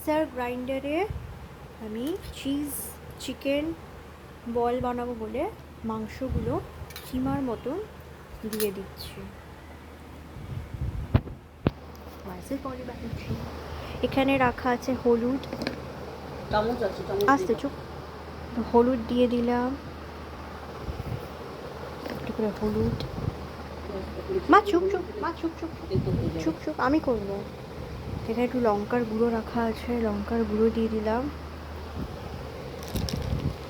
Mixer গ্রাইন্ডারে আমি chicken বল বানাবো বলে মাংসগুলো কিমার মতন দিয়ে দিচ্ছি। এখানে রাখা আছে হলুদ, আস্তে চুপ, হলুদ দিয়ে দিলাম একটু করে হলুদ। মা চুপ চুপ, মা চুপ চুপ চুপ চুপ, আমি করবো। এখানে একটু লঙ্কার গুঁড়ো রাখা আছে, লঙ্কার গুঁড়ো দিয়ে দিলাম।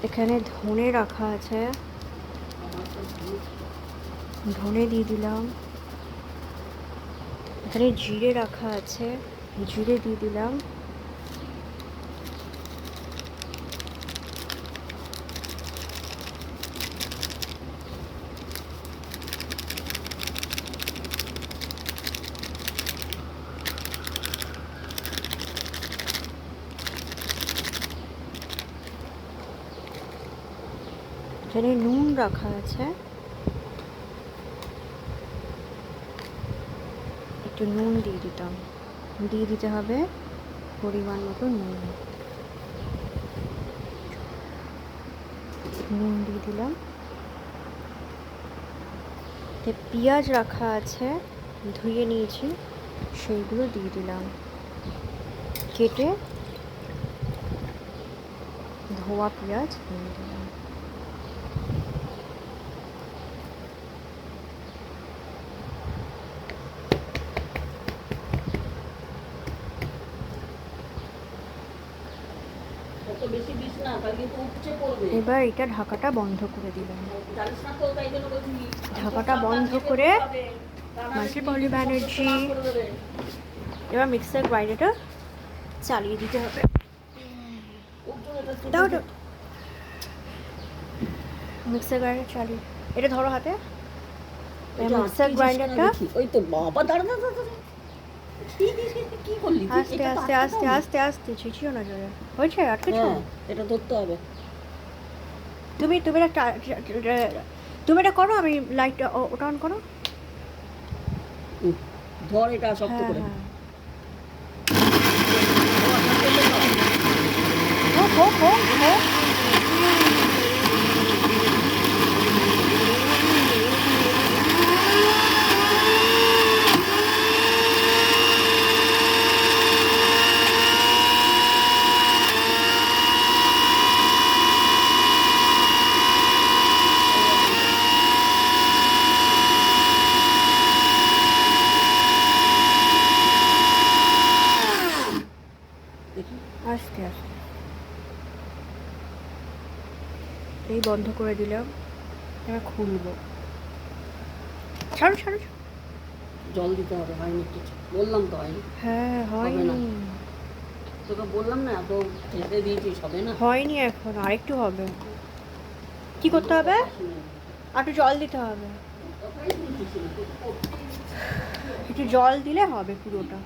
এখানে ধনে রাখা আছে, ধনে দিয়ে দিলাম। এখানে জিরে রাখা আছে, জিরে দিয়ে দিলাম। এখানে নুন রাখা আছে, একটু নুন দিয়ে দিতাম, দিয়ে দিতে হবে পরিমাণ মতো নুন। নুন দিয়ে দিলাম। পেঁয়াজ রাখা আছে, ধুয়ে নিয়েছি, সেইগুলো দিয়ে দিলাম। কেটে ধোয়া পেঁয়াজ দিয়ে দিলাম। এবার এটা ঢাকাটা বন্ধ করে দিলাম। ঢাকাটা বন্ধ করে মাসি পলি ব্যানার্জি এবার মিক্সার গ্রাইন্ডারটা চালিয়ে দিতে হবে। দাও দাও, মিক্সার গ্রাইন্ডার চালিয়ে, এটা ধরো হাতে। মিক্সার গ্রাইন্ডারটা ওই তো বাবা, দাঁড়া দাঁড়া, কি করলি? আস্তে আস্তে আস্তে আস্তে আস্তে, ছিঁচিও না জোরে। হয়েছে, আটকেছো? এটা ধরতে হবে। তুমি এটা করো, আমি লাইটটা ওটা অন করো। ধর এটা শক্ত করে। আস্তে আস্তে এই বন্ধ করে দিলাম। এবার খুলবো। ছাড়ো ছাড়ো, জল দিতে হবে। হয়নি কিছু, বললাম তো হয়নি। হ্যাঁ হয়নি, তোকে বললাম না, এত ঢেকে দিয়েছিস, হবে না। হয়নি, এখন আরেকটু হবে। কি করতে হবে? আর একটু জল দিতে হবে, একটু জল দিলে হবে পুরোটা।